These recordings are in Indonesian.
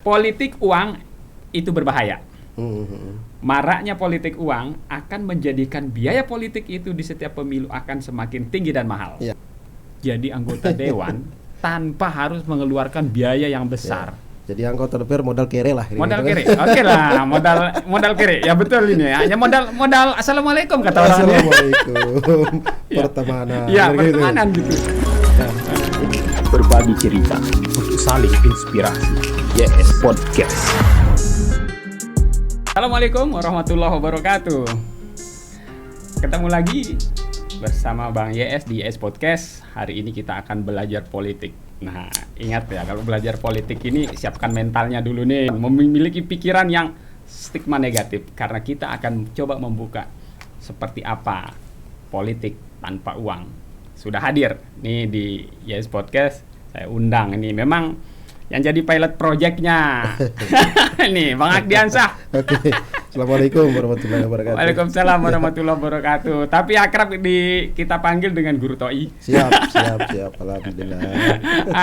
politik uang itu berbahaya. Maraknya politik uang akan menjadikan biaya politik itu di setiap pemilu akan semakin tinggi dan mahal. Ya. Jadi anggota dewan tanpa harus mengeluarkan biaya yang besar. Ya. Jadi anggota DPR modal kere lah. Modal gitu kere, oke lah, modal kere, ya betul ini ya. Hanya modal assalamualaikum kata orang. Assalamualaikum. Pertemanan. Ya pertemanan gitu. Berbagi cerita untuk saling inspirasi. YS Podcast. Assalamualaikum warahmatullahi wabarakatuh. Ketemu lagi bersama Bang YS di YS Podcast. Hari ini kita akan belajar politik. Nah, ingat ya, kalau belajar politik ini siapkan mentalnya dulu nih. Memiliki pikiran yang stigma negatif, karena kita akan coba membuka seperti apa politik tanpa uang. Sudah hadir nih di YS Podcast. Saya undang ini memang yang jadi pilot projectnya. Nih, Bang Akdiansah. Oke. Assalamualaikum warahmatullahi wabarakatuh. Waalaikumsalam warahmatullahi wabarakatuh. Tapi akrab kita panggil dengan Guru Toi. Siap. Alhamdulillah.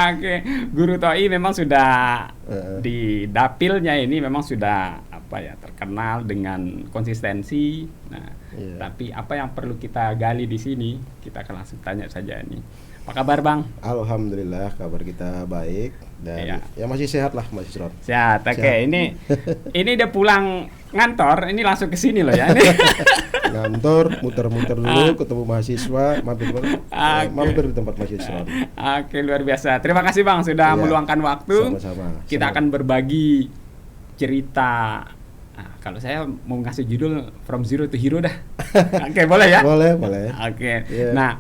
Oke, Guru Toi memang sudah di dapilnya ini memang sudah terkenal dengan konsistensi. Nah, tapi apa yang perlu kita gali di sini, kita akan langsung tanya saja nih. Apa kabar, Bang? Alhamdulillah, kabar kita baik dan ya masih sehat lah, masih sehat. Sehat. Oke, ini udah pulang ngantor, ini langsung ke sini loh ya. Ngantor, muter-muter dulu, ketemu mahasiswa, mampir di tempat mahasiswa. Oke, luar biasa. Terima kasih Bang sudah meluangkan waktu. Sama-sama. Kita akan berbagi cerita. Nah, kalau saya mau ngasih judul From Zero to Hero dah. Oke, boleh ya? Boleh. Oke. Yeah. Nah,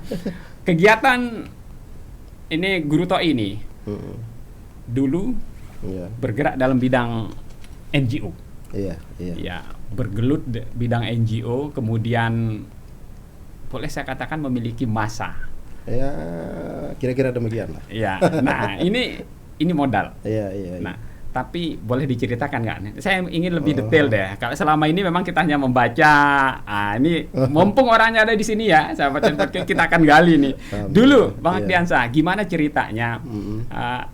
kegiatan ini Guru Toi ini dulu bergerak dalam bidang NGO. Iya. Ya, bergelut bidang NGO, kemudian boleh saya katakan memiliki massa. Ya, kira-kira demikian lah. Ya, nah ini modal. Iya. Nah, tapi boleh diceritakan nggak? Saya ingin lebih detail deh. Kalau selama ini memang kita hanya membaca. Ini mumpung orangnya ada di sini ya, sahabat kita akan gali nih. Dulu, Bang Akdiansah, gimana ceritanya?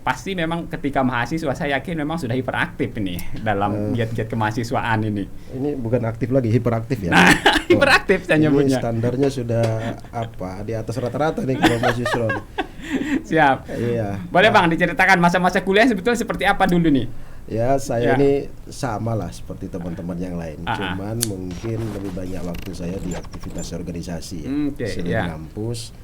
Pasti memang ketika mahasiswa, saya yakin memang sudah hiperaktif nih dalam giat-giat kemahasiswaan ini. Ini bukan aktif lagi, hiperaktif ya. Nah, hiperaktif saya nyebutnya. Standarnya sudah di atas rata-rata nih kalau mahasiswa. Siap. Iya. Boleh Bang diceritakan masa-masa kuliah sebetulnya seperti apa dulu nih? Ya, saya ini sama lah seperti teman-teman yang lain. Cuman mungkin lebih banyak waktu saya di aktivitas organisasi ya. Selain kampus,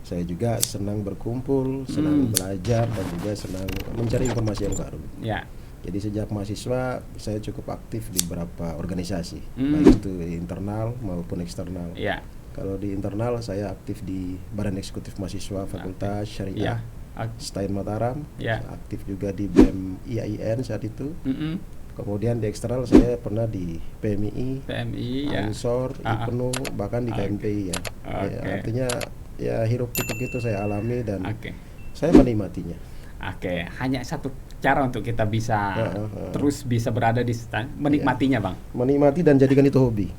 saya juga senang berkumpul, senang belajar dan juga senang mencari informasi yang baru. Ya. Jadi sejak mahasiswa saya cukup aktif di beberapa organisasi, baik itu internal maupun eksternal. Ya. Kalau di internal saya aktif di Badan Eksekutif Mahasiswa Fakultas Syariah STAIN Mataram, aktif juga di BEM IAIN saat itu. Kemudian di eksternal saya pernah di PMI, Ansor, IPNU, bahkan di KMPI ya. Artinya ya hiruk pikuk itu saya alami dan saya menikmatinya. Hanya satu cara untuk kita bisa terus bisa berada di menikmatinya, Bang. Menikmati dan jadikan itu hobi.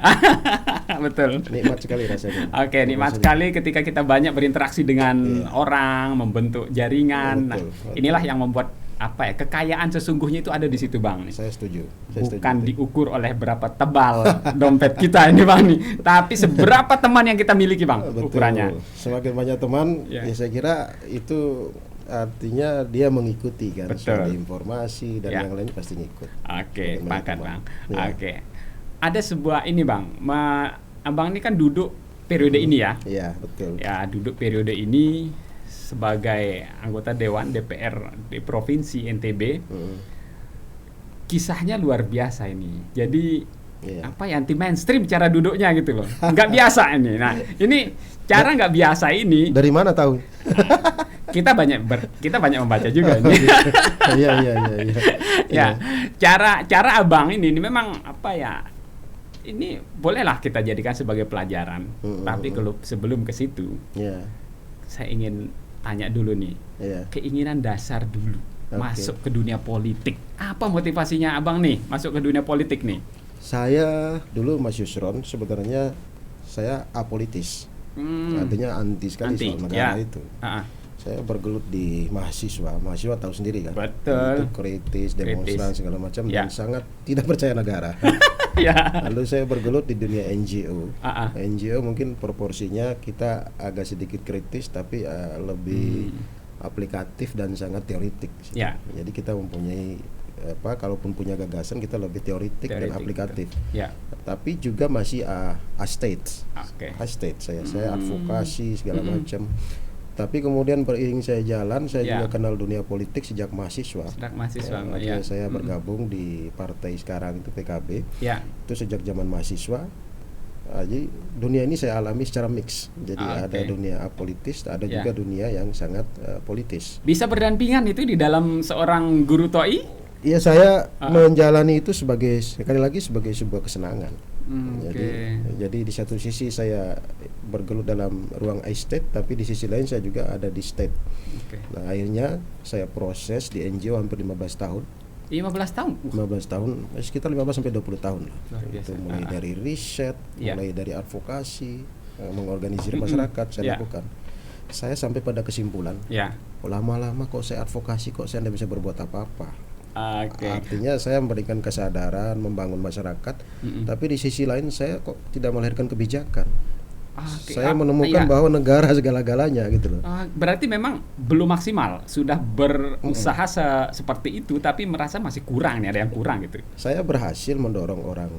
Betul. Nikmat sekali rasanya. Nikmat sekali ketika kita banyak berinteraksi dengan orang, membentuk jaringan. Inilah yang membuat kekayaan sesungguhnya itu ada di situ, Bang. Saya setuju. Bukan diukur oleh berapa tebal dompet kita ini, Bang nih, tapi seberapa teman yang kita miliki, Bang. Ukurannya. Semakin banyak teman, ya saya kira itu artinya dia mengikuti kan, soal informasi dan yang lain pasti ngikut. Pakat Bang. Ada sebuah ini Bang, Abang ini kan duduk periode ini ya. Iya, betul. Ya, duduk periode ini sebagai anggota Dewan DPR di Provinsi NTB. Kisahnya luar biasa ini. Jadi anti mainstream cara duduknya gitu loh. Nggak biasa ini. Nah, ini cara nggak biasa ini. Dari mana tahu? Kita banyak membaca juga ini. Iya. Cara Abang ini memang ini bolehlah kita jadikan sebagai pelajaran. Tapi kalau sebelum ke situ, saya ingin tanya dulu nih. Keinginan dasar dulu masuk ke dunia politik. Apa motivasinya Abang nih masuk ke dunia politik nih? Saya dulu Mas Yusron sebenarnya saya apolitis. Artinya anti sekali soal negara itu. Saya bergelut di mahasiswa tahu sendiri kan. Betul. Itu kritis, demonstran segala macam Ya. dan sangat tidak percaya negara. Ya. Lalu saya bergelut di dunia NGO. NGO mungkin proporsinya kita agak sedikit kritis tapi lebih aplikatif dan sangat teoritik. Ya. Jadi kita mempunyai kalaupun punya gagasan kita lebih teoritik dan aplikatif. Ya. Tapi juga masih state. State saya advokasi segala macam. Tapi kemudian beriring saya jalan, saya juga kenal dunia politik sejak mahasiswa. Saya bergabung di partai sekarang itu PKB. Itu sejak zaman mahasiswa. Jadi dunia ini saya alami secara mix. Jadi ada dunia apolitis, ada juga dunia yang sangat politis. Bisa berdampingan itu di dalam seorang guru TOI? Iya, saya menjalani itu sekali lagi sebagai sebuah kesenangan. Jadi di satu sisi saya bergelut dalam ruang I-State, tapi di sisi lain saya juga ada di State. Nah, akhirnya saya proses di NGO hampir 15 tahun. 15 tahun? 15 tahun, sekitar 15 sampai 20 tahun lah. Itu mulai dari riset, mulai dari advokasi, mengorganisir masyarakat saya lakukan. Saya sampai pada kesimpulan, lama-lama kok saya advokasi, kok saya tidak bisa berbuat apa-apa. Artinya saya memberikan kesadaran, membangun masyarakat, tapi di sisi lain saya kok tidak melahirkan kebijakan. Saya menemukan bahwa negara segala-galanya gitu loh. Berarti memang belum maksimal, sudah berusaha seperti itu, tapi merasa masih kurang nih, ada yang kurang gitu. Saya berhasil mendorong orang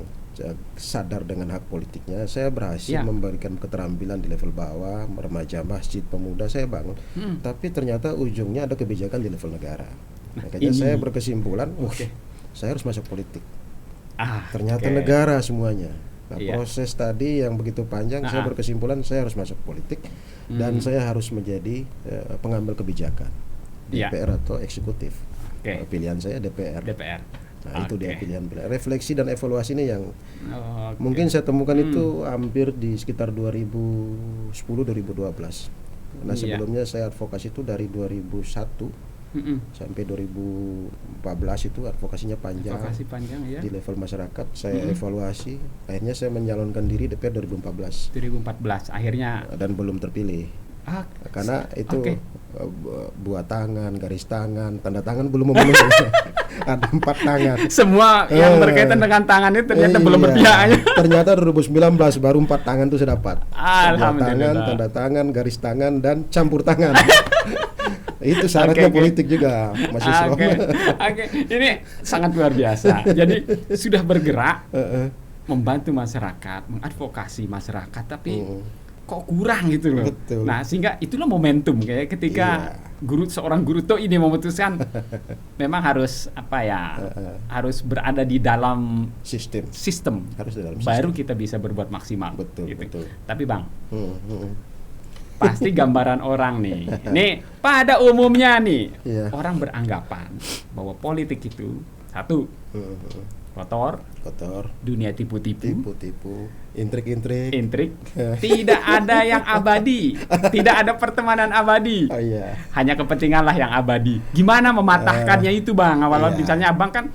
sadar dengan hak politiknya. Saya berhasil memberikan keterampilan di level bawah, remaja, masjid, pemuda saya bangun. Tapi ternyata ujungnya ada kebijakan di level negara. Makanya saya berkesimpulan, saya harus masuk politik. Ternyata negara semuanya. Nah, proses tadi yang begitu panjang, saya berkesimpulan saya harus masuk politik dan saya harus menjadi pengambil kebijakan, DPR atau eksekutif. Pilihan saya DPR. Nah, itu dia pilihan. Refleksi dan evaluasi ini yang mungkin saya temukan itu hampir di sekitar 2010-2012. Nah, sebelumnya saya advokasi itu dari 2001 sampai 2014 itu advokasinya panjang. Di level masyarakat saya evaluasi, akhirnya saya menyalonkan diri DPR 2014 akhirnya, dan belum terpilih. Karena itu buat tangan, garis tangan, tanda tangan belum memenuhi. Ada 4 tangan. Semua yang berkaitan dengan tangan itu ternyata belum berpihaknya. Ternyata 2019 baru 4 tangan itu saya dapat. Alhamdulillah. Tangan, tanda tangan, garis tangan dan campur tangan. Itu syaratnya politik juga, Mas Islam. Ini sangat luar biasa. Jadi sudah bergerak, membantu masyarakat, mengadvokasi masyarakat, tapi kok kurang gitu loh. Betul. Nah, sehingga itulah momentum kayak ketika seorang guru TOI ini memutuskan memang harus harus berada di dalam sistem. Harus di dalam sistem. Baru kita bisa berbuat maksimal. Betul. Tapi Bang, pasti gambaran orang nih. Nih, pada umumnya nih, orang beranggapan bahwa politik itu satu, kotor, dunia tipu-tipu, intrik, tidak ada yang abadi, tidak ada pertemanan abadi, hanya kepentingan lah yang abadi. Gimana mematahkannya itu, Bang? Awal misalnya Abang kan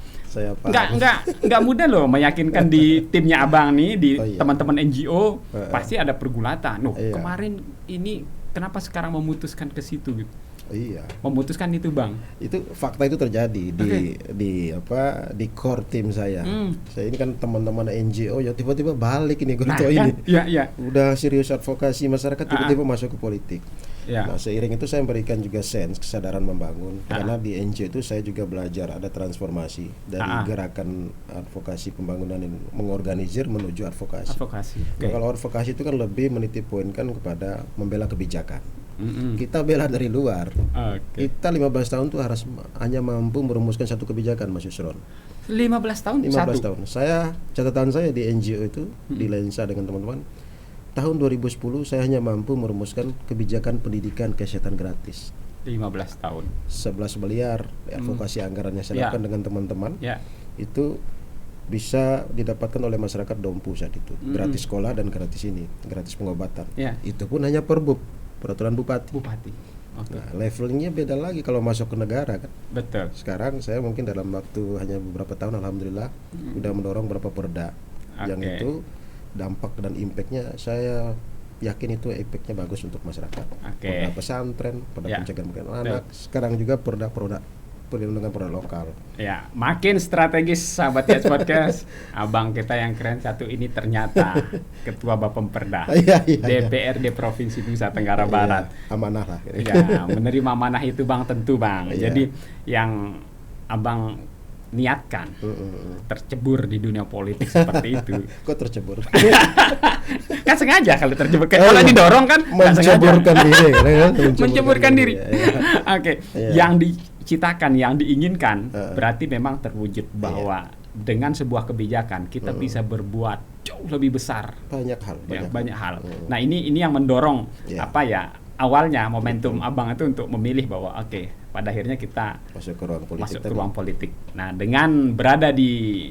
nggak mudah loh meyakinkan di timnya Abang nih, di teman-teman NGO pasti ada pergulatan. Kemarin ini kenapa sekarang memutuskan ke situ gitu? Memutuskan itu, Bang. Itu fakta itu terjadi di core tim saya. Saya ini kan teman-teman NGO ya tiba-tiba balik ini ini. Udah serius advokasi masyarakat tiba-tiba masuk ke politik. Nah, seiring itu saya memberikan juga kesadaran membangun. Karena di NGO itu saya juga belajar ada transformasi dari gerakan advokasi pembangunan ini, mengorganisir menuju advokasi. Nah, kalau advokasi itu kan lebih menitip poinkan kepada membela kebijakan. Kita bela dari luar. Kita 15 tahun tuh harus hanya mampu merumuskan satu kebijakan, Mas Yusron. 15 tahun? 15 tahun. Catatan saya di NGO itu di Lensa dengan teman-teman, tahun 2010 saya hanya mampu merumuskan kebijakan pendidikan kesehatan gratis. 15 tahun. 11 miliar advokasi anggarannya saya lakukan dengan teman-teman. Itu bisa didapatkan oleh masyarakat Dompu saat itu. Gratis sekolah dan gratis pengobatan. Itu pun hanya peraturan bupati. Nah, levelnya beda lagi kalau masuk ke negara kan. Betul. Sekarang saya mungkin dalam waktu hanya beberapa tahun alhamdulillah udah mendorong beberapa perda yang itu dampak dan impactnya saya yakin itu efeknya bagus untuk masyarakat. Perda pesantren, perda pencegahan anak, sekarang juga perda perlindungan produk lokal. Ya, makin strategis sahabat YS Podcast. Abang kita yang keren satu ini ternyata Ketua Bapemperda DPRD Provinsi Nusa Tenggara Barat. Amanah lah. Ya, menerima amanah itu Bang, tentu Bang. Jadi yang Abang niatkan tercebur di dunia politik seperti itu. Kok tercebur? Kan sengaja kalau tercebur. Kalau didorong kan menceburkan diri. Menceburkan diri. Oke. Yang diciptakan, yang diinginkan berarti memang terwujud bahwa dengan sebuah kebijakan kita bisa berbuat jauh lebih besar. Banyak hal. Nah, ini yang mendorong awalnya momentum Abang itu untuk memilih bahwa pada akhirnya kita masuk ke ruang politik. Nah, dengan berada di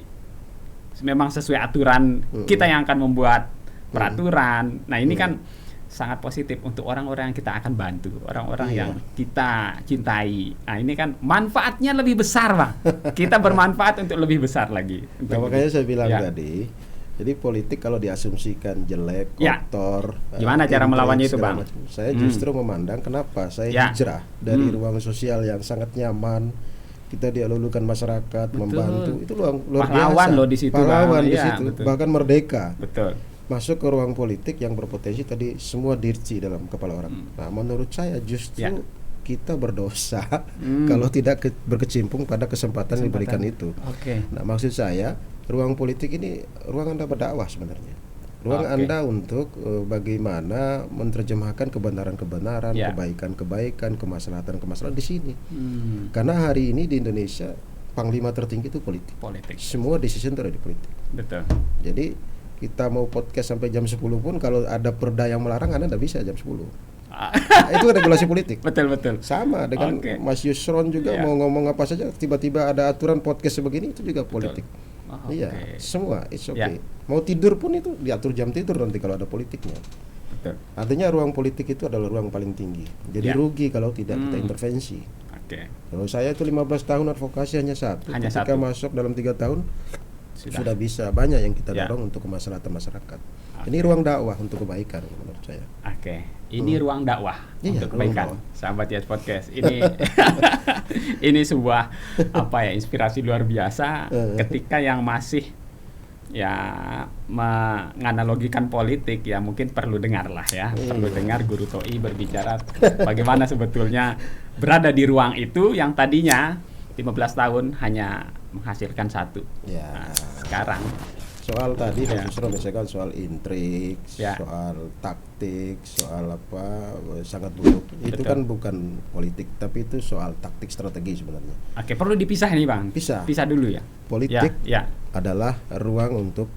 memang sesuai aturan, kita yang akan membuat peraturan. Nah, ini kan sangat positif untuk orang-orang yang kita akan bantu, orang-orang yang kita cintai. Nah, ini kan manfaatnya lebih besar, Bang. Kita bermanfaat untuk lebih besar lagi. Nah, makanya saya bilang tadi, jadi politik kalau diasumsikan jelek, kotor, gimana cara melawannya itu, Bang? Saya justru memandang kenapa saya hijrah dari ruang sosial yang sangat nyaman, kita dialulukan masyarakat, membantu, itu luar biasa. Pahlawan loh di situ, pahlawan di situ, bahkan merdeka. Betul. Masuk ke ruang politik yang berpotensi tadi semua dirci dalam kepala orang. Nah, menurut saya justru kita berdosa kalau tidak berkecimpung pada kesempatan yang diberikan itu. Nah, maksud saya ruang politik ini ruang Anda berdakwah sebenarnya. Ruang Anda untuk bagaimana menerjemahkan kebenaran-kebenaran, kebaikan-kebaikan, kemaslahatan-kemaslahatan di sini. Karena hari ini di Indonesia panglima tertinggi itu politik. Semua decision itu ada di politik. Betul. Jadi kita mau podcast sampai jam 10 pun kalau ada perda yang melarang Anda tidak bisa jam 10. Nah, itu regulasi politik. Betul. Sama dengan Mas Yusron juga mau ngomong apa saja, tiba-tiba ada aturan podcast sebegini, itu juga politik. Semua it's okay. Mau tidur pun itu diatur jam tidur nanti kalau ada politiknya. Betul. Artinya ruang politik itu adalah ruang paling tinggi. Jadi rugi kalau tidak kita intervensi. Kalau saya itu 15 tahun advokasi hanya satu. Ketika masuk dalam 3 tahun sudah bisa banyak yang kita dorong untuk kemaslahatan masyarakat. Ini ruang dakwah untuk kebaikan menurut saya. Ini ruang dakwah untuk kebaikan. Sahabat YS Podcast. Ini sebuah inspirasi luar biasa ketika yang masih menganalogikan politik mungkin perlu dengar lah perlu dengar Guru Toi berbicara bagaimana sebetulnya berada di ruang itu yang tadinya 15 tahun hanya menghasilkan satu. Nah, sekarang soal tadi justru misalkan soal intrik, soal taktik, soal sangat buruk. Itu kan bukan politik, tapi itu soal taktik strategi sebenarnya. Perlu dipisah nih, Bang. Pisah dulu ya. Politik adalah ruang untuk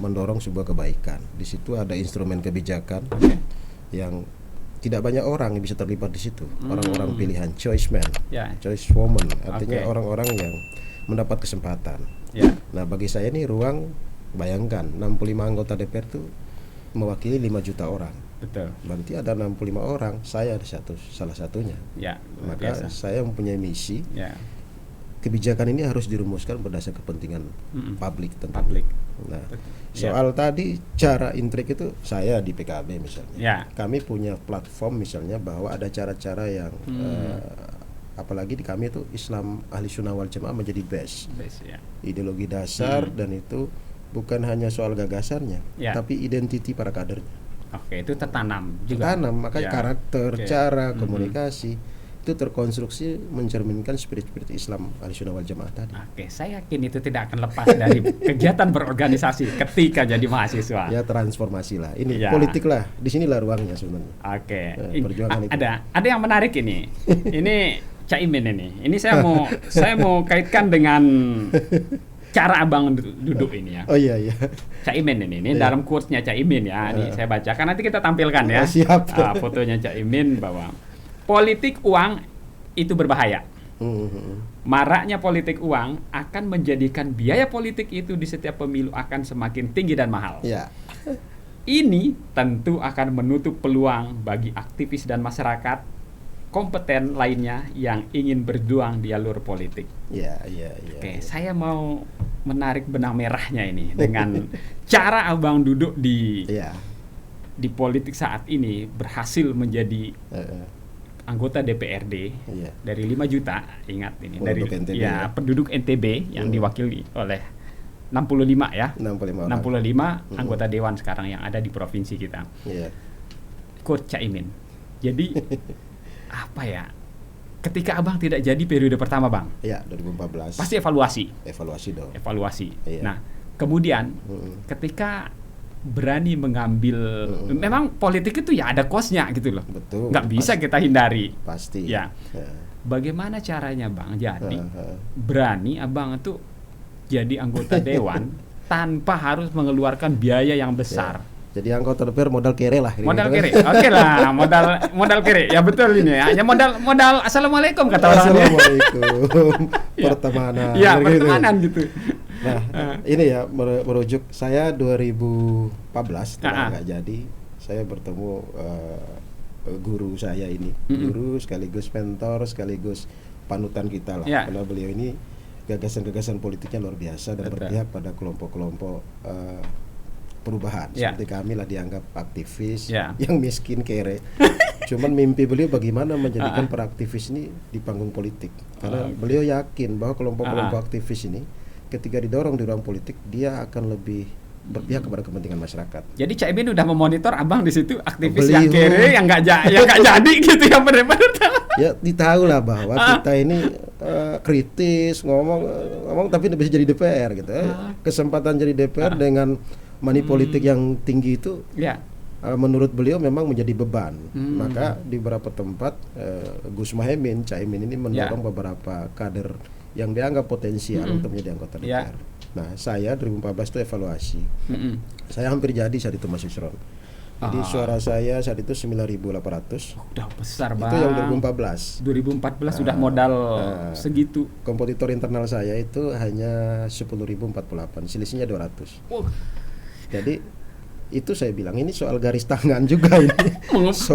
mendorong sebuah kebaikan. Di situ ada instrumen kebijakan yang tidak banyak orang yang bisa terlibat di situ. Orang-orang pilihan, choice man, choice woman, artinya orang-orang yang mendapat kesempatan. Nah, bagi saya ini ruang, bayangkan 65 anggota DPR itu mewakili 5 juta orang. Betul. Berarti ada 65 orang, saya ada salah satunya. Maka saya mempunyai misi. Kebijakan ini harus dirumuskan berdasarkan kepentingan publik tentu. Nah, soal tadi cara intrik itu, saya di PKB misalnya, kami punya platform misalnya bahwa ada cara-cara yang apalagi di kami itu Islam Ahli Sunnah wal Jamaah menjadi base ideologi dasar dan itu bukan hanya soal gagasannya, tapi identiti para kadernya. Itu tertanam juga. Makanya karakter, cara komunikasi itu terkonstruksi mencerminkan spirit Islam Ahlussunnah wal Jamaah tadi. Saya yakin itu tidak akan lepas dari kegiatan berorganisasi ketika jadi mahasiswa. Transformasi lah. Ini politik lah. Di sinilah ruangnya sebenarnya. Perjuangan itu. Ada yang menarik ini. Ini Caimin ini. Ini saya mau kaitkan dengan cara Abang duduk ini ya. Caimin ini dalam quotes-nya Caimin ya. Ini saya bacakan, nanti kita tampilkan ya. Siap. Fotonya Caimin bahwa politik uang itu berbahaya. Maraknya politik uang akan menjadikan biaya politik itu di setiap pemilu akan semakin tinggi dan mahal. Ini tentu akan menutup peluang bagi aktivis dan masyarakat kompeten lainnya yang ingin berjuang di jalur politik. Saya mau menarik benang merahnya ini dengan cara Abang duduk di di politik saat ini berhasil menjadi anggota DPRD dari 5 juta, ingat ini penduduk dari NTB, penduduk NTB yang diwakili oleh 65 ya. 65 anggota dewan sekarang yang ada di provinsi kita. Quote Caimin. Jadi apa ya? Ketika Abang tidak jadi periode pertama, Bang. Iya, 2014. Pasti evaluasi. Evaluasi dong. Evaluasi. Nah, kemudian ketika berani mengambil, memang politik itu ya ada kosnya gitu loh. Betul. Nggak bisa kita hindari. Pasti. Ya. Bagaimana caranya, Bang? Jadi berani Abang itu jadi anggota dewan tanpa harus mengeluarkan biaya yang besar. Jadi anggota DPR modal kere lah. Modal kere, oke lah, modal kere. Ya betul ini ya. Hanya modal assalamualaikum kata orang. Assalamualaikum. Pertemanan. Iya, pertemanan gitu. Nah, ini ya merujuk saya 2014 setelah nggak jadi, saya bertemu guru saya ini, guru sekaligus mentor sekaligus panutan kita lah. Karena beliau ini gagasan-gagasan politiknya luar biasa dan berpihak pada kelompok-kelompok perubahan. Seperti kami lah dianggap aktivis yang miskin kere. Cuman mimpi beliau bagaimana menjadikan para aktivis ini di panggung politik. Karena beliau yakin bahwa kelompok-kelompok aktivis ini ketika didorong di ruang politik dia akan lebih berpihak kepada kepentingan masyarakat. Jadi Caimin udah memonitor Abang di situ aktivis yang kere yang nggak jadi gitu ya benar-benar. Ya ditahu lah bahwa kita ini kritis ngomong tapi bisa jadi DPR gitu. Kesempatan jadi DPR dengan money politik yang tinggi itu menurut beliau memang menjadi beban. Maka di beberapa tempat Gus Muhaimin, Caimin ini mendorong beberapa kader yang dianggap potensial untuk menjadi anggota DPR. Nah, saya 2014 itu evaluasi. Saya hampir jadi saat itu Mas Yusron. Jadi suara saya saat itu 9.800. Udah besar, Bang. Itu yang 2014. 2014 sudah modal segitu. Kompetitor internal saya itu hanya 10.048, selisihnya 200. Jadi itu saya bilang ini soal garis tangan juga ini.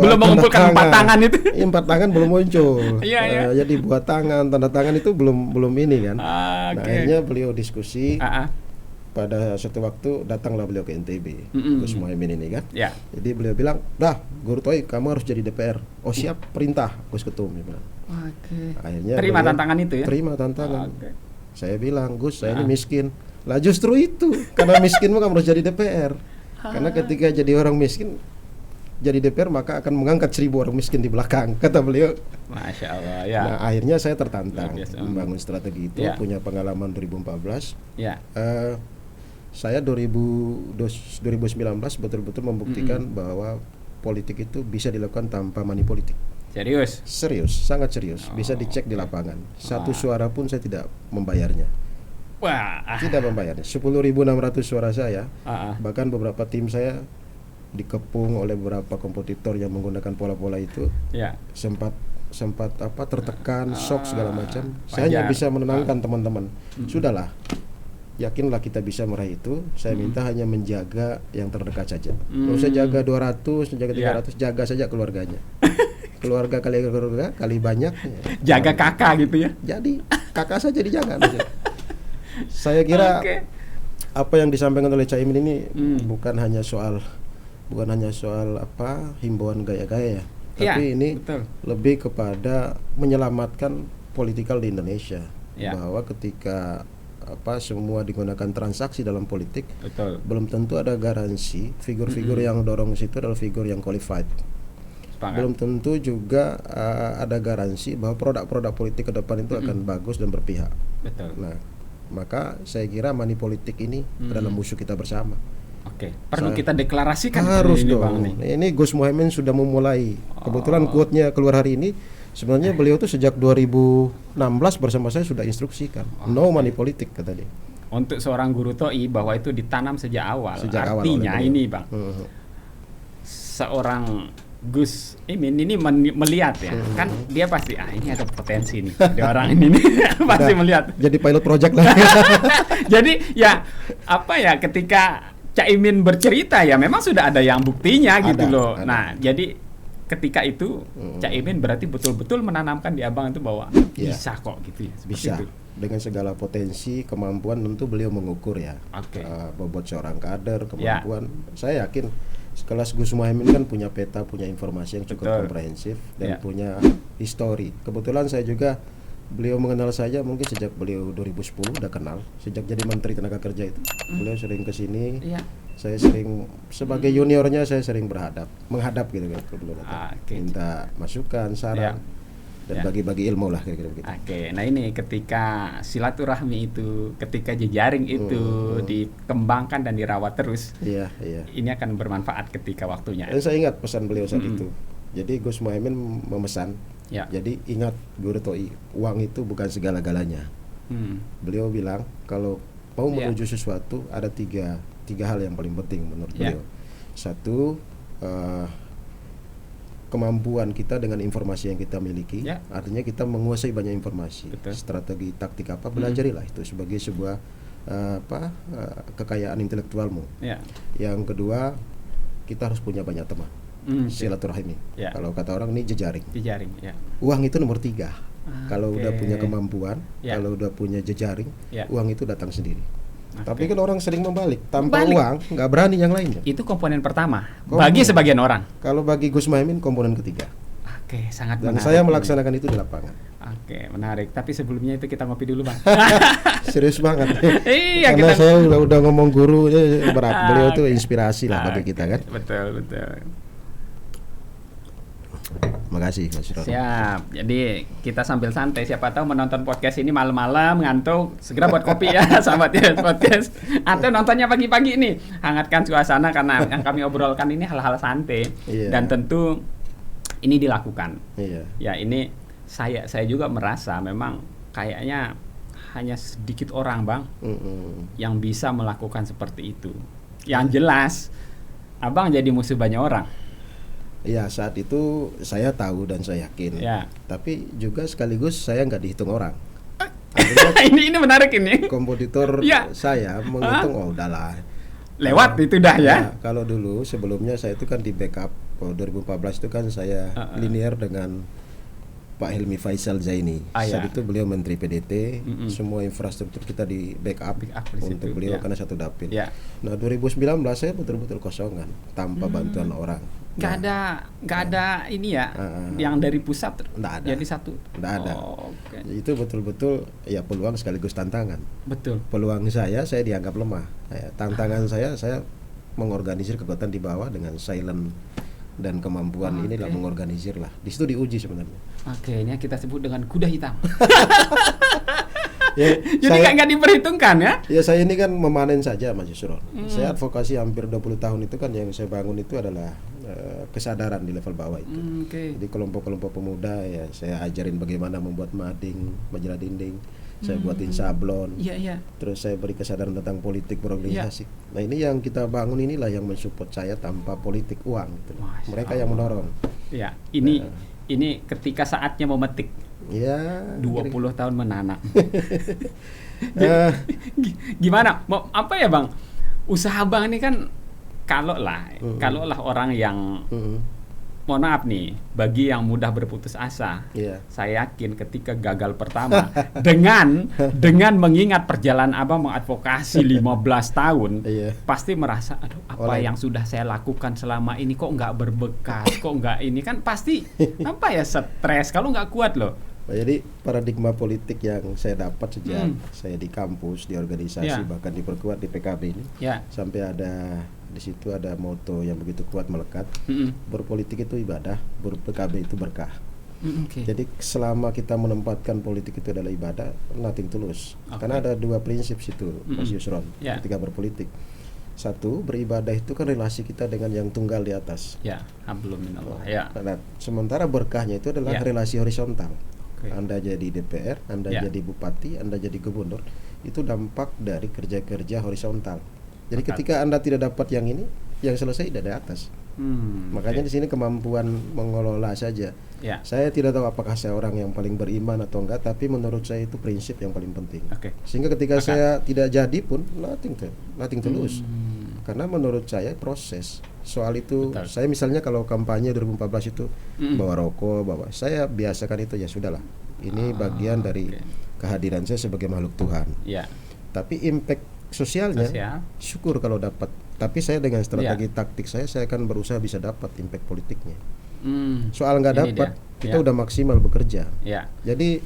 Belum mengumpulkan 4 tangan itu. 4 tangan belum muncul. Jadi buat tangan, tanda tangan itu belum ini kan. Nah, akhirnya beliau diskusi. Pada suatu waktu datanglah beliau ke NTB, Gus Muhaimin ini kan. Jadi beliau bilang, "Dah, Guru Toy, kamu harus jadi DPR." "Oh, siap, perintah Gus Ketum." Dia bilang. Akhirnya terima tantangan itu ya. Terima tantangan. Saya bilang, "Gus, saya ini miskin." Lah justru itu, karena miskinmu kamu harus jadi DPR. Karena ketika jadi orang miskin jadi DPR maka akan mengangkat 1.000 orang miskin di belakang, kata beliau. Masya Allah ya. Nah, akhirnya saya tertantang membangun strategi itu, punya pengalaman 2014. Saya 2019 betul-betul membuktikan bahwa politik itu bisa dilakukan tanpa money politik. Serius? Serius, sangat serius. Bisa dicek di lapangan. Satu suara pun saya tidak membayarnya. Tidak membayarnya. 10.600 suara saya. Bahkan beberapa tim saya dikepung oleh beberapa kompetitor yang menggunakan pola-pola itu. Sempat tertekan, shock segala macam. Saya hanya bisa menenangkan teman-teman. Sudahlah. Yakinlah kita bisa meraih itu. Saya minta hanya menjaga yang terdekat saja. Kalau saya jaga 200, menjaga 300, jaga saja keluarganya. Keluarga kali banyak. Jaga kakak gitu ya. Jadi kakak saja dijaga. Saya kira apa yang disampaikan oleh Caimin ini bukan hanya soal himbauan gaya-gaya ya. Tapi ini lebih kepada menyelamatkan politikal di Indonesia. Bahwa ketika semua digunakan transaksi dalam politik, belum tentu ada garansi figur-figur yang dorong situ adalah figur yang qualified. Belum tentu juga ada garansi bahwa produk-produk politik ke depan itu akan bagus dan berpihak. Nah, maka saya kira money politik ini adalah musuh kita bersama. Perlu kita deklarasikan. Harus dong. Ini Gus Muhaimin sudah memulai. Kebetulan quote-nya keluar hari ini. Sebenarnya beliau tuh sejak 2016 bersama saya sudah instruksikan no money politik, kata dia. Untuk seorang Guru Toi bahwa itu ditanam sejak awal. Artinya ini Bang, seorang Gus Imin ini melihat ya, kan dia pasti ini ada potensi nih, ada orang ini nih pasti melihat. Jadi pilot project lah. Jadi ya ketika Caimin bercerita ya memang sudah ada yang buktinya gitu loh. Nah jadi ketika itu Caimin berarti betul-betul menanamkan di Abang itu bahwa bisa kok gitu ya. Bisa. Itu. Dengan segala potensi, kemampuan tentu beliau mengukur ya. Bobot seorang kader, kemampuan. Saya yakin Kelas Gus Muhaimin kan punya peta, punya informasi yang cukup komprehensif dan punya histori. Kebetulan saya juga, beliau mengenal saya mungkin sejak beliau 2010 udah kenal, sejak jadi Menteri Tenaga Kerja itu. Beliau sering ke sini. Saya sering sebagai juniornya, saya sering menghadap gitu kan, minta masukan, saran. Dan bagi-bagi ilmu lah kira-kira begitu. Nah ini ketika silaturahmi itu, ketika jejaring itu dikembangkan dan dirawat terus, ini akan bermanfaat ketika waktunya. Dan saya ingat pesan beliau saat itu. Jadi Gus Muhaimin memesan, jadi ingat Guru Toi, uang itu bukan segala-galanya. Beliau bilang kalau mau menuju sesuatu ada tiga hal yang paling penting menurut beliau. Satu, kemampuan kita dengan informasi yang kita miliki, artinya kita menguasai banyak informasi. Strategi taktik apa, belajarilah itu sebagai sebuah kekayaan intelektualmu. Yang kedua, kita harus punya banyak teman, silaturahmi. Kalau kata orang ini jejaring. Uang itu nomor 3. Kalau udah punya kemampuan, kalau udah punya jejaring, uang itu datang sendiri. Tapi kan orang sering membalik, tanpa uang nggak berani yang lainnya. Itu komponen pertama bagi sebagian orang. Kalau bagi Gus Muhaimin komponen ketiga. Sangat dan menarik. Saya melaksanakan itu di lapangan. Menarik. Tapi sebelumnya itu kita ngopi dulu, Bang. Serius banget. Karena saya udah ngomong guru berat. Beliau itu inspirasi lah bagi kita kan. Betul. Makasih Mas Ron. Siap. Jadi kita sambil santai, siapa tahu menonton podcast ini malam-malam ngantuk, segera buat kopi ya sahabat ya podcast. Atau nontonnya pagi-pagi nih, hangatkan suasana karena yang kami obrolkan ini hal-hal santai dan tentu ini dilakukan. Ya ini saya juga merasa memang kayaknya hanya sedikit orang, Bang, yang bisa melakukan seperti itu. Yang jelas Abang jadi musuh banyak orang. Ya saat itu saya tahu dan saya yakin. Tapi juga sekaligus saya nggak dihitung orang. ini menarik ini. Kompetitor saya menghitung udahlah. Lewat itu dah ya. Kalau dulu sebelumnya saya itu kan di backup 2014 itu kan saya linear dengan Pak Helmi Faisal Zaini. Saat itu beliau Menteri PDT, semua infrastruktur kita di backup untuk beliau karena satu dapil. Nah 2019 saya betul-betul kosongan tanpa bantuan orang. Gak ada ini ya, yang dari pusat jadi satu. Nggak ada. Itu betul-betul ya peluang sekaligus tantangan. Betul. Peluang saya dianggap lemah. Tantangan saya mengorganisir kekuatan di bawah dengan silent dan kemampuan inilah mengorganisir lah. Di situ diuji sebenarnya. Ini kita sebut dengan kuda hitam. Jadi nggak diperhitungkan ya? Ya saya ini kan memanen saja Mas Yusron. Saya advokasi hampir 20 tahun itu kan yang saya bangun itu adalah kesadaran di level bawah itu. Jadi kelompok-kelompok pemuda ya saya ajarin bagaimana membuat mading, majalah dinding. Saya buatin sablon. Terus saya beri kesadaran tentang politik berorganisasi. Nah ini yang kita bangun inilah yang mensupport saya tanpa politik uang. Gitu. Mereka yang mendorong. Ini ketika saatnya memetik. 20 tahun menanam. Gimana? Apa ya Bang? Usaha Bang ini kan kalau lah orang yang mohon maaf nih, bagi yang mudah berputus asa, saya yakin ketika gagal pertama dengan mengingat perjalanan Abang mengadvokasi 15 tahun, pasti merasa aduh apa yang sudah saya lakukan selama ini kok nggak berbekas, kok nggak ini kan pasti apa ya stres kalau nggak kuat loh. Jadi paradigma politik yang saya dapat sejak saya di kampus, di organisasi, bahkan diperkuat di PKB ini, sampai ada di situ ada moto yang begitu kuat melekat, berpolitik itu ibadah, ber-PKB itu berkah. Jadi selama kita menempatkan politik itu adalah ibadah, nothing tulus. Karena ada dua prinsip situ, Mas Yusron, ketika berpolitik. Satu, beribadah itu kan relasi kita dengan yang tunggal di atas. Hablum minallah. Nah, sementara berkahnya itu adalah relasi horizontal. Anda jadi DPR, Anda jadi bupati, Anda jadi gubernur, itu dampak dari kerja-kerja horizontal. Jadi ketika Anda tidak dapat yang ini, yang selesai dari atas. Makanya di sini kemampuan mengelola saja. Saya tidak tahu apakah saya orang yang paling beriman atau enggak, tapi menurut saya itu prinsip yang paling penting. Sehingga ketika saya tidak jadi pun nothing to lose. Karena menurut saya proses soal itu. Saya misalnya kalau kampanye 2014 itu bawa rokok, saya biasakan itu, ya sudahlah. Ini bagian dari kehadiran saya sebagai makhluk Tuhan. Tapi impact sosialnya syukur kalau dapat Tapi saya dengan strategi taktik saya akan berusaha bisa dapat impact politiknya. Soal nggak dapat, kita udah maksimal bekerja. Jadi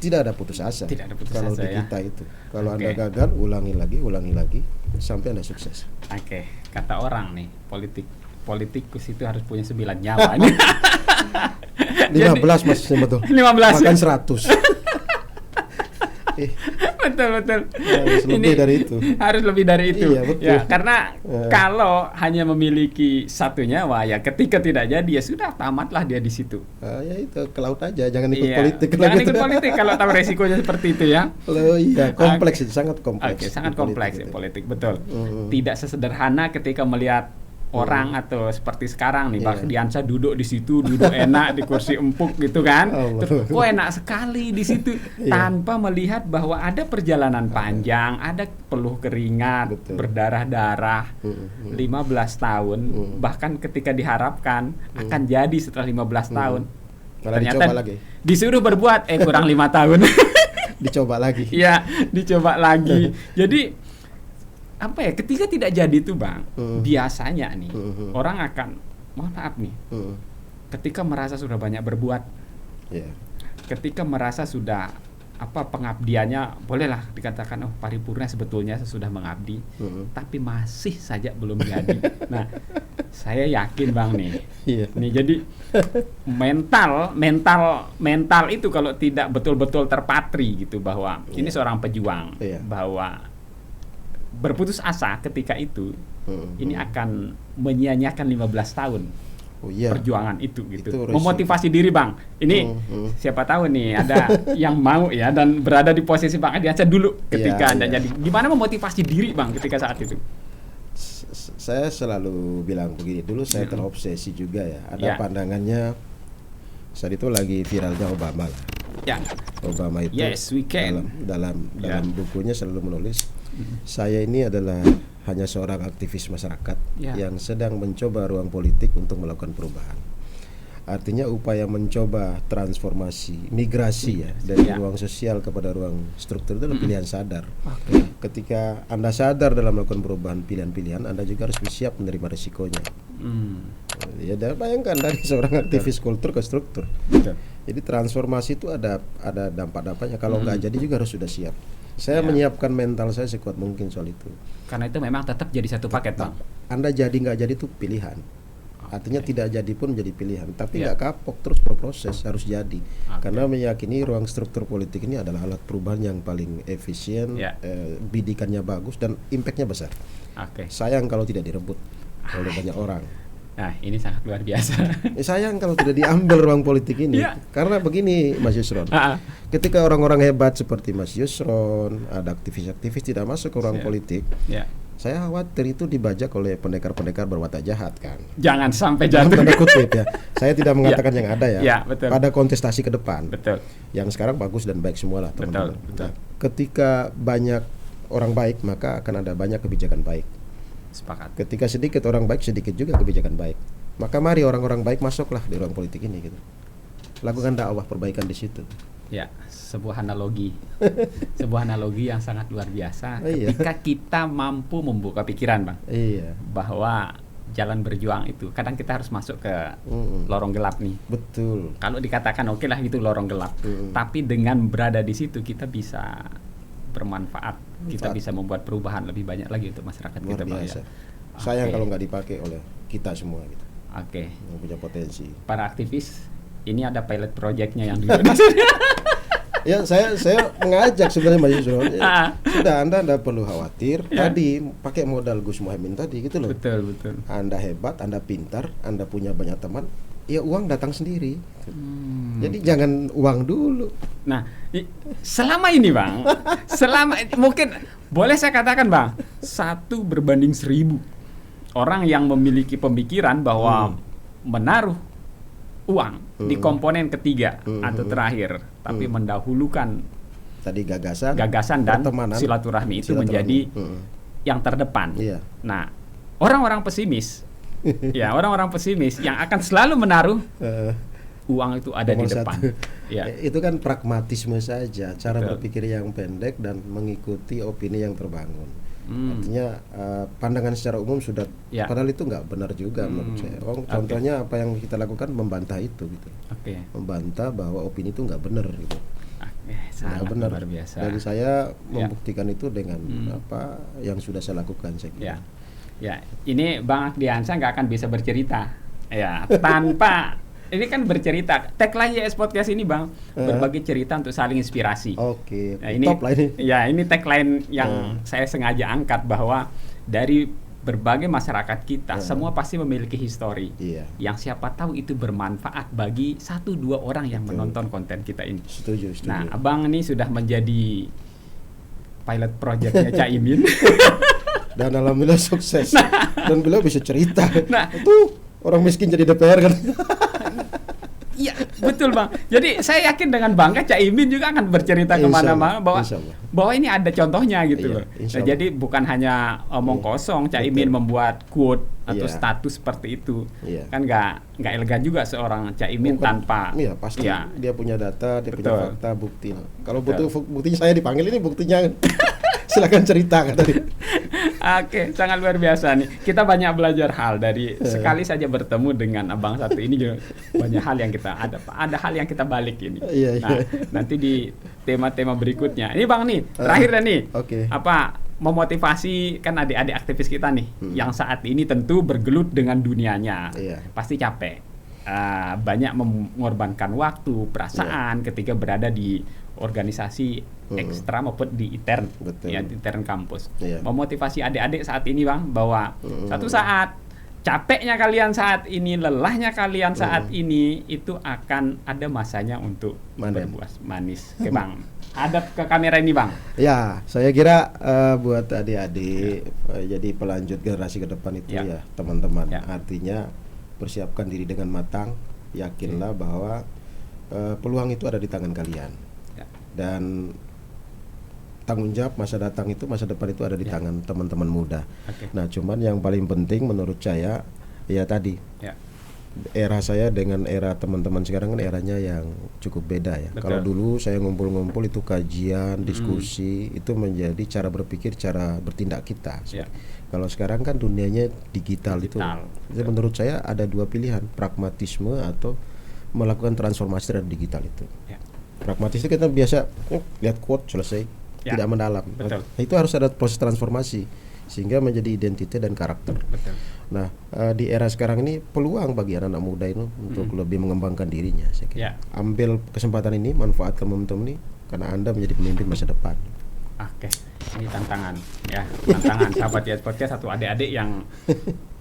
tidak ada putus asa. Kalau di kita itu, kalau Anda gagal, ulangi lagi sampai Anda sukses. Kata orang nih, politikus itu harus punya 9 nyawa. 15 Mas, betul. 15 makan 100. Betul. Harus lebih dari itu. Harus lebih dari itu. Iya, betul. Ya, karena kalau hanya memiliki 1 nyawa, ya ketika tidak jadi ya sudah, tamatlah dia di situ. Ya itu ke laut aja, jangan ikut politik. Jangan ikut politik kalau tahu resikonya seperti itu ya. Kompleks itu, sangat kompleks. Sangat kompleks politik, betul. Tidak sesederhana ketika melihat orang atau seperti sekarang nih, Pak Diansyah duduk di situ, duduk enak di kursi empuk gitu kan. Terus kok enak sekali di situ tanpa melihat bahwa ada perjalanan panjang, ada peluh keringat, berdarah-darah, 15 tahun, bahkan ketika diharapkan akan jadi setelah 15 tahun. Ternyata disuruh berbuat kurang 5 tahun. Dicoba lagi. Iya, dicoba lagi. Jadi ketika tidak jadi itu Bang, biasanya nih orang akan, mohon maaf nih, ketika merasa sudah banyak berbuat, ketika merasa sudah pengabdiannya, bolehlah dikatakan paripurna sebetulnya sesudah mengabdi, tapi masih saja belum jadi. Nah, saya yakin Bang nih, jadi mental itu kalau tidak betul-betul terpatri gitu bahwa ini seorang pejuang, bahwa berputus asa ketika itu ini akan menyia-nyiakan 15 tahun perjuangan itu gitu. Memotivasi diri Bang. Ini siapa tahu nih ada yang mau ya dan berada di posisi Bang Diansyah dulu ketika Anda jadi. Gimana memotivasi diri Bang ketika saat itu? Saya selalu bilang begini, dulu saya terobsesi juga ya. Ada pandangannya saat itu lagi viralnya Obama lah. Obama itu dalam bukunya selalu menulis, saya ini adalah hanya seorang aktivis masyarakat yang sedang mencoba ruang politik untuk melakukan perubahan. Artinya upaya mencoba transformasi, migrasi dari ruang sosial kepada ruang struktur itu adalah pilihan sadar. Ketika Anda sadar dalam melakukan perubahan pilihan-pilihan, Anda juga harus siap menerima resikonya. Ya, bayangkan dari seorang aktivis kultur ke struktur. Jadi transformasi itu ada dampak-dampaknya. Kalau nggak jadi juga harus sudah siap. Saya menyiapkan mental saya sekuat mungkin soal itu. Karena itu memang tetap jadi satu paket Bang. Anda jadi nggak jadi itu pilihan. Artinya tidak jadi pun menjadi pilihan. Tapi nggak kapok, terus berproses, harus jadi. Karena meyakini ruang struktur politik ini adalah alat perubahan yang paling efisien, bidikannya bagus dan impactnya besar. Sayang kalau tidak direbut oleh banyak orang. Nah, ini sangat luar biasa. Sayang kalau tidak diambil ruang politik ini. Karena begini Mas Yusron, ketika orang-orang hebat seperti Mas Yusron, ada aktivis-aktivis tidak masuk ke ruang politik, saya khawatir itu dibajak oleh pendekar-pendekar berwatak jahat kan. Jangan sampai jatuh. Saya tidak mengatakan yang ada betul. Pada kontestasi ke depan. Betul. Yang sekarang bagus dan baik semua lah teman-teman. Betul. Ketika banyak orang baik, maka akan ada banyak kebijakan baik. Sepakat. Ketika sedikit orang baik, sedikit juga kebijakan baik. Maka mari orang-orang baik masuklah di ruang politik ini gitu. Lakukan dakwah perbaikan di situ. Ya, sebuah analogi. Sebuah analogi yang sangat luar biasa ketika kita mampu membuka pikiran, Bang. Bahwa jalan berjuang itu kadang kita harus masuk ke lorong gelap nih. Betul. Kalau dikatakan oke lah itu lorong gelap. Tapi dengan berada di situ kita bisa bermanfaat, kita bisa membuat perubahan lebih banyak lagi untuk masyarakat kita, Bang. Sayang kalau nggak dipakai oleh kita semua gitu. Yang punya potensi. Para aktivis, ini ada pilot projectnya yang di Ya, saya mengajak sebenarnya Mas Yusron. Sudah, Anda perlu khawatir. Tadi pakai modal Gus Muhaimin tadi gitu loh. Betul. Anda hebat, Anda pintar, Anda punya banyak teman. Ya uang datang sendiri. Jadi jangan uang dulu. Nah, selama ini Bang, mungkin boleh saya katakan Bang, 1 berbanding 1000 orang yang memiliki pemikiran bahwa menaruh uang di komponen ketiga atau terakhir, tapi mendahulukan tadi gagasan dan silaturahmi itu menjadi yang terdepan. Nah, orang-orang pesimis orang-orang pesimis yang akan selalu menaruh uang itu ada di depan. Itu kan pragmatisme saja, cara berpikir yang pendek dan mengikuti opini yang terbangun. Artinya pandangan secara umum sudah, padahal itu nggak benar juga menurut saya. Contohnya apa yang kita lakukan membantah itu gitu. Membantah bahwa opini itu nggak benar gitu. Nggak benar. Dan saya membuktikan itu dengan apa yang sudah saya lakukan, saya kira. Ya, ini Bang Akdiansyah nggak akan bisa bercerita ya tanpa ini kan bercerita. Tagline YS Podcast ini Bang, berbagi cerita untuk saling inspirasi. Oke. Nah, ini top lah ini. Ya, ini tagline yang saya sengaja angkat bahwa dari berbagai masyarakat kita semua pasti memiliki histori. Yang siapa tahu itu bermanfaat bagi 1-2 orang yang menonton konten kita ini. Setuju. Nah, Abang ini sudah menjadi pilot projectnya Caimin. Dan alhamdulillah sukses. Dan beliau bisa cerita. Nah, itu orang miskin jadi DPR kan. Iya, betul Bang. Jadi saya yakin dengan bangga Caimin juga akan bercerita kemana-mana bahwa ini ada contohnya gitu loh. Nah, jadi bukan hanya omong kosong Caimin membuat quote atau status seperti itu. Kan nggak elegan juga seorang Caimin tanpa. Iya, pasti dia punya data, dia punya fakta, bukti. Kalau butuh buktinya saya dipanggil, ini buktinya. Silakan cerita tadi. Oke, sangat luar biasa nih. Kita banyak belajar hal dari sekali saja bertemu dengan Abang satu ini juga banyak hal yang kita ada hal yang kita balik ini. Nah, nanti di tema-tema berikutnya. Ini Bang nih, terakhir nih. Apa memotivasi kan adik-adik aktivis kita nih yang saat ini tentu bergelut dengan dunianya. Pasti capek. Banyak mengorbankan waktu, perasaan ketika berada di organisasi ekstra maupun di intern, di intern kampus. Memotivasi adik-adik saat ini Bang bahwa satu saat capeknya kalian saat ini, lelahnya kalian saat ini itu akan ada masanya untuk berbuah manis. Oke Bang, hadap ke kamera ini Bang. Ya, saya kira buat adik-adik jadi pelanjut generasi ke depan itu ya teman-teman. Artinya persiapkan diri dengan matang, yakinlah bahwa peluang itu ada di tangan kalian. Dan tanggung jawab masa depan itu ada di tangan teman-teman muda. Nah, cuman yang paling penting menurut saya ya tadi era saya dengan era teman-teman sekarang kan eranya yang cukup beda ya. Kalau dulu saya ngumpul-ngumpul itu kajian, diskusi, itu menjadi cara berpikir, cara bertindak kita. Kalau sekarang kan dunianya digital. Itu. Jadi menurut saya ada 2 pilihan, pragmatisme atau melakukan transformasi terhadap digital itu. Pragmatis itu kita biasa lihat quote selesai, tidak mendalam. Nah, itu harus ada proses transformasi sehingga menjadi identitas dan karakter. Nah, di era sekarang ini peluang bagi anak-anak muda ini untuk lebih mengembangkan dirinya. Saya kira. Ambil kesempatan ini, manfaatkan momentum ini karena Anda menjadi pemimpin masa depan. Oke, ini tantangan ya, tantangan sahabat YS Podcast atau adik-adik yang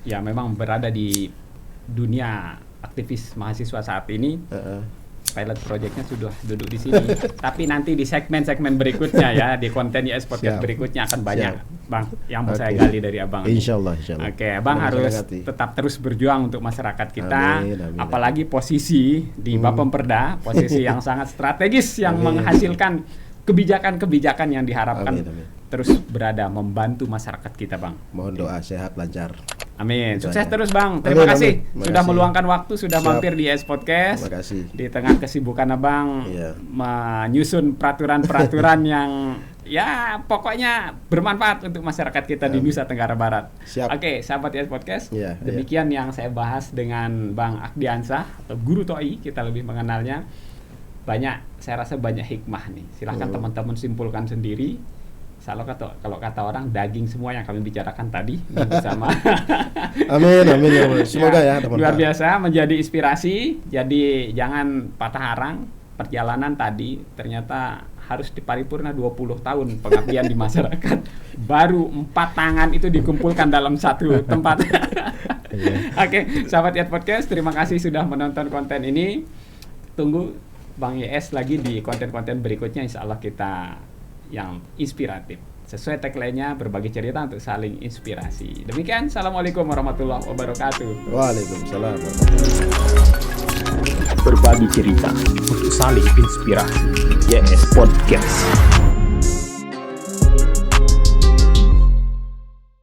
ya memang berada di dunia aktivis mahasiswa saat ini. Pilot projectnya sudah duduk di sini. Tapi nanti di segmen-segmen berikutnya ya, di konten YS Podcast berikutnya akan banyak Bang yang mau saya gali dari Abang. Insyaallah. Oke, Bang harus tetap terus berjuang untuk masyarakat kita. Amin. Apalagi posisi di Bapemperda, posisi yang sangat strategis yang menghasilkan kebijakan-kebijakan yang diharapkan terus berada membantu masyarakat kita Bang. Mohon doa sehat lancar. Amin. Sukses terus Bang. Terima kasih sudah meluangkan waktu, sudah mampir di YS Podcast. Terima kasih. Di tengah kesibukan Abang menyusun peraturan-peraturan yang ya pokoknya bermanfaat untuk masyarakat kita di Nusa Tenggara Barat. Oke, sahabat YS Podcast. Demikian yang saya bahas dengan Bang Akdiansyah atau Guru Toi, kita lebih mengenalnya. Saya rasa banyak hikmah nih. Silahkan teman-teman simpulkan sendiri. Kalau kata orang daging semua yang kami bicarakan tadi bersama. Amin. Semoga ya teman-teman. Luar biasa, menjadi inspirasi. Jadi jangan patah arang. Perjalanan tadi ternyata harus diparipurna 20 tahun pengabdian di masyarakat. Baru 4 tangan itu dikumpulkan dalam satu tempat. Oke, sahabat YS Podcast, terima kasih sudah menonton konten ini. Tunggu Bang YS lagi di konten-konten berikutnya, insya Allah kita yang inspiratif. Sesuai tagline-nya, berbagi cerita untuk saling inspirasi. Demikian, Assalamualaikum warahmatullahi wabarakatuh. Waalaikumsalam. Berbagi cerita untuk saling inspirasi. YS Podcast.